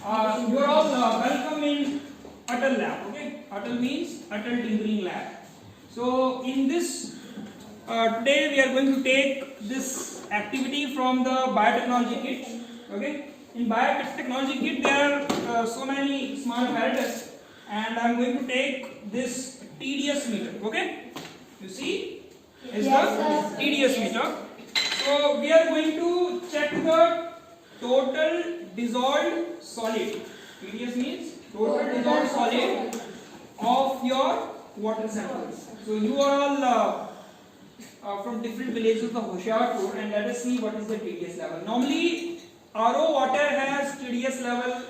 You are all welcome in Atal lab. Okay, Atal means Atal Tinkering Lab. So in this today we are going to take this activity from the biotechnology kit. Okay, in biotechnology kit there are so many small apparatus, and I am going to take this TDS meter. Okay, you see, is the TDS meter. So we are going to check the total dissolved solid. TDS means total dissolved solid of your water samples. So you are all from different villages of Hoshiarpur, and let us see what is the TDS level. Normally RO water has TDS level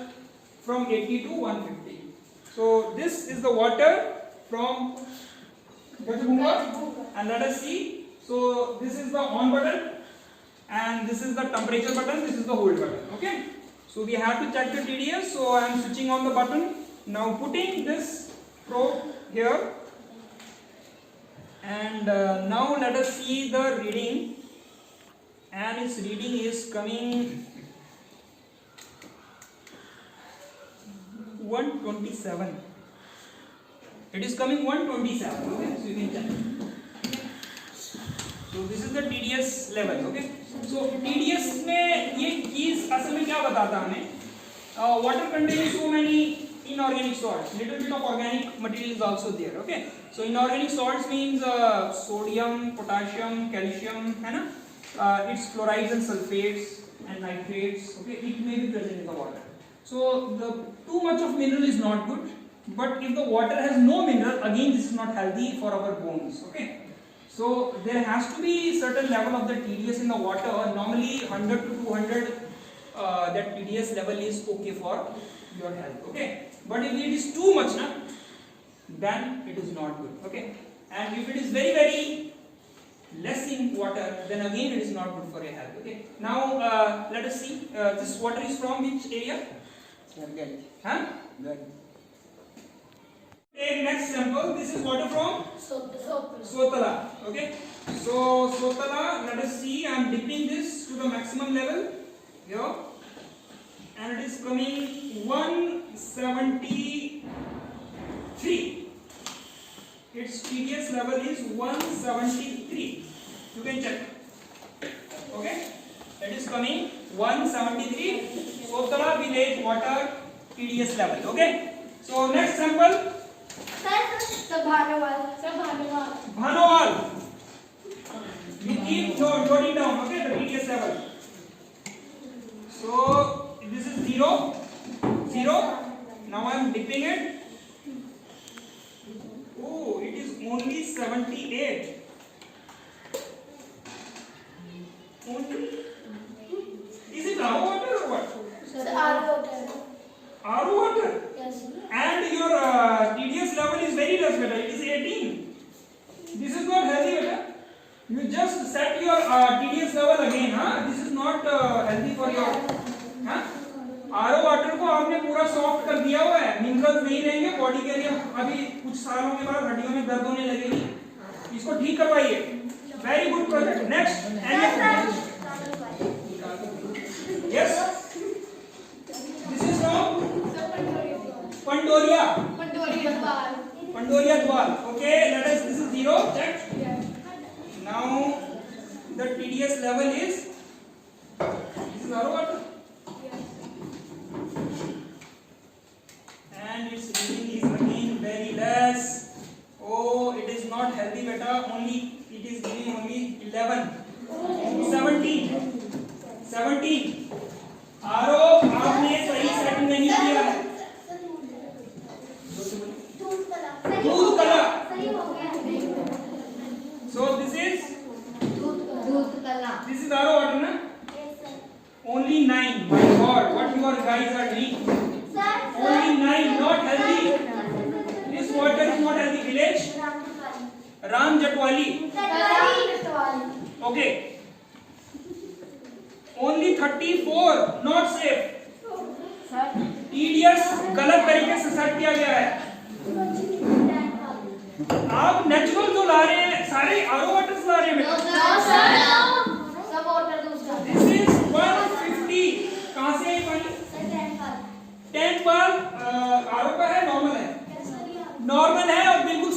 from 80 to 150. So this is the water from Gajabunga, and let us see. So this is the on button, and this is the temperature button, this is the hold button. Okay, so we have to check the TDS. So I am switching on the button now, putting this probe here, and now let us see the reading, and its reading is coming 127. It is coming 127. Okay, so you can check. So this is the TDS level. Okay, so TDS में ये चीज असल में क्या बताता हमें? Water contains so many inorganic salts. Little bit of organic material is also there. Okay, so inorganic salts means sodium, potassium, calcium, है ना? Its chlorides and sulfates and nitrates. Okay, it may be present in the water. So the too much of mineral is not good. But if the water has no mineral, again this is not healthy for our bones. Okay. So there has to be certain level of the TDS in the water. Normally 100 to 200 that TDS level is okay for your health. Okay, but if it is too much, then it is not good. Okay, and if it is very less in water, then again it is not good for your health. Okay, now let us see. This water is from which area? Huh? Take next sample. This is water from Sotala. Okay, so Sotala, let us see. I am dipping this to the maximum level here, and it is coming 173. Its TDS level is 173. You can check. Okay, it is coming 173. Sotala village water TDS level. Okay, so next sample. Bhanowal. We keep noting down, okay, the TDS level. So this is 0. Now I am dipping it. Oh, it is only 78. Only. Is it RO water or what? RO water. Yes. And your TDS level is very less, beta. It is 18. This is not healthy, beta. You just set your TDS level again. Huh? This is not healthy for your. Huh? RO water को आपने पूरा soft कर दिया हुआ है. Minerals नहीं रहेंगे body के लिए. अभी कुछ सालों के बाद हड्डियों में दर्द होने लगेगी. इसको ठीक करवाइए. Very good project. Next. Yes. This is from Pandoria Dwal. Okay, let us. This is 0. Check. Now the TDS level is. This is RO water. And its reading is again very less. Oh, it is not healthy, beta. Only it is giving only 11. 17. RO आपने सही set नहीं किया है. दूध कला. So this is RO water, na? Only 9. My God, what you guys are doing? Only 9, not healthy. This water is not healthy. Village? Ram Jatwali. Okay. Only 34, not safe. TDS गलत तरीके से set किया गया है. आप natural जो ला रहे हैं सारे RO वाटर ला रहे हैं बेटा. This is 150. कहाँ से है पानी?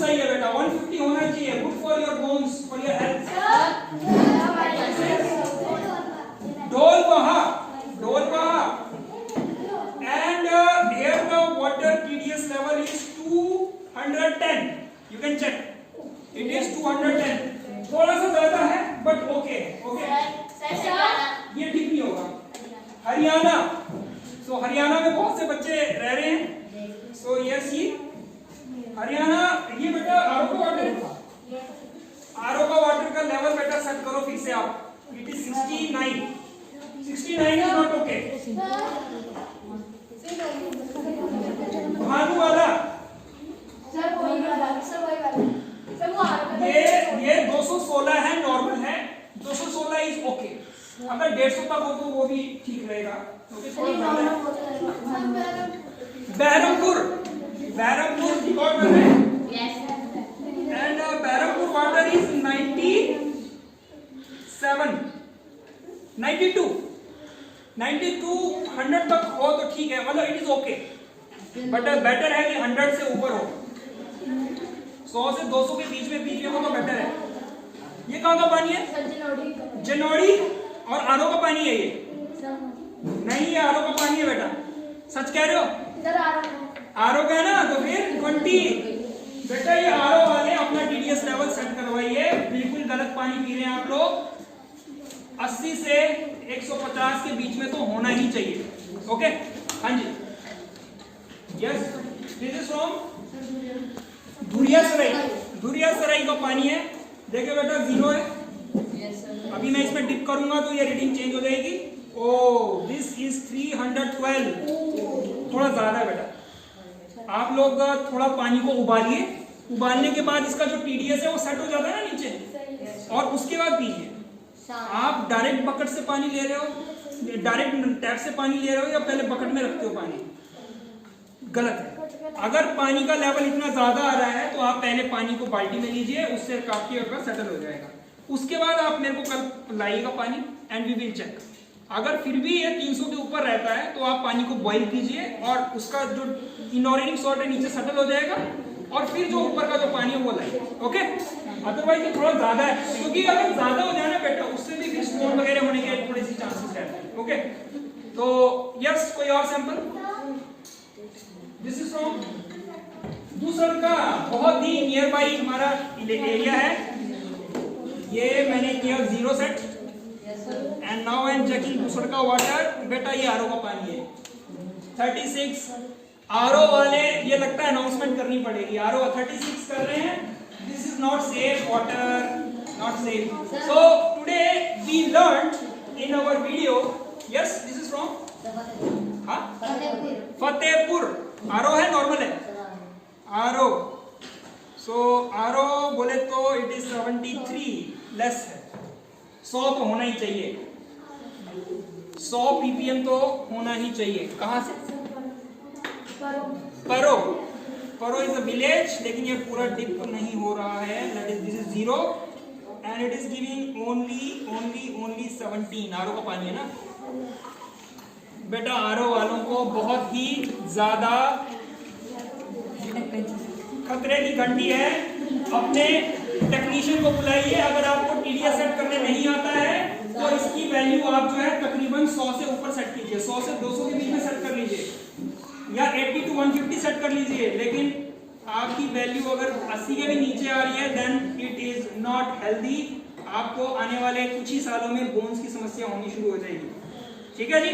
सही है बेटा, 150 होना चाहिए, good for your bones, for your health. ढोल बहा, ढोल बहा, and here the water TDS level is 210. You can check. It is 210. थोड़ा सा ज्यादा है but okay, okay. ये ठीक नहीं होगा। हरियाणा, so हरियाणा में बहुत से बच्चे रह रहे हैं, so yes ये हरियाणा, ये बेटा आरओ का वाटर, आरओ का वाटर का लेवल बेटा सेट करो फिर से आप। It is 69. 69 is not okay. Bhanu वाला ये 216 है, नॉर्मल है, 216 इज ओके। अगर 150 तक हो तो वो भी ठीक रहेगा, क्योंकि थोड़ा ज्यादा है। बहरमपुर, बहरमपुर रिकॉर्ड कर रहे हैं, एंड बहरमपुर वाटर इज 92 100 तक हो तो ठीक है, मतलब it is okay, but better है कि 100 से ऊपर हो। 100 से 200 के बीच में हो तो बेटर है। ये कहाँ का पानी है? जनौड़ी, और आरओ का पानी है ये? नहीं, ये आरओ का पानी है बेटा, सच कह रहे हो? आरओ का है ना, तो फिर 20। बेटा ये आरओ वाले अपना टीडीएस लेवल सेट करवाइए, बिल्कुल गलत पानी पी रहे हैं आप लोग। 80 से 150 के बीच में तो होना ही चाहिए, ओके? हाँ जी, यस, दिस इज फ्रॉम धुरियासराय, धुरियासराय का पानी है। देखिए बेटा 0 है, अभी मैं इसमें डिप करूंगा तो ये रीडिंग चेंज हो जाएगी। ओ दिस इज 312, थोड़ा ज्यादा है बेटा। आप लोग थोड़ा पानी को उबालिए, उबालने के बाद इसका जो टीडीएस है वो सेट हो जाता है ना नीचे, और उसके बाद पीजिए। आप डायरेक्ट बकेट से पानी ले रहे हो, डायरेक्ट टैप से पानी ले रहे हो, या पहले बकेट में रखते हो पानी, गलत है। अगर पानी का लेवल इतना ज्यादा आ रहा है तो आप पहले पानी को बाल्टी में लीजिए, उससे काफी होगा, सेटल हो जाएगा। उसके बाद आप मेरे को कल लाइएगा पानी, एंड वी विल चेक। अगर फिर भी ये 300 के ऊपर रहता है तो आप पानी को बॉईल कीजिए, और उसका जो इनऑर्गेनिक सॉल्ट है नीचे सेटल हो जाएगा, और फिर जो ऊपर का जो पानी है वो लाइए, ओके? अदरवाइज ये थोड़ा ज्यादा है, क्योंकि अगर ज्यादा हो जाए ना बेटा, उससे भी फिर स्टोन वगैरह होने के थोड़े सी चांसेस रहते हैं, ओके? तो यस, कोई और सैंपल? दिस इज फ्रॉम दूसरा का, बहुत ही नियर बाई हमारा एरिया है। ये मैंने किया 0 set, and now I am checking दूसरा का वाटर। बेटा ये आरओ का पानी है, 36। आरओ वाले ये लगता है अनाउंसमेंट करनी पड़ेगी, आरओ 36 कर रहे हैं। This is not safe water, not safe. So today we learned in our video, yes this is from Fatehpur. RO है, नॉर्मल है आरओ। सो आरओ बोले तो इट इज 73, लेस है। 100 तो होना ही चाहिए, 100 ppm तो होना ही चाहिए। कहां से? परो, परो इज अ विलेज, लेकिन ये पूरा डिप नहीं हो रहा है। That is, this is 0 and it is giving only 17। RO का पानी है ना बेटा। आरओ वालों को बहुत ही ज्यादा खतरे की घंटी है। अपने टेक्नीशियन को बुलाइए। अगर आपको टीडीएस सेट करने नहीं आता है तो इसकी वैल्यू आप जो है तकरीबन 100 से ऊपर सेट कीजिए, 100 से 200 के बीच में सेट कर लीजिए, या 80 to 150 सेट कर लीजिए। लेकिन आपकी वैल्यू अगर 80 के भी नीचे आ रही है then it is not healthy. आपको आने वाले कुछ ही सालों में बोन्स की समस्या होनी शुरू हो जाएगी। ठीक है जी।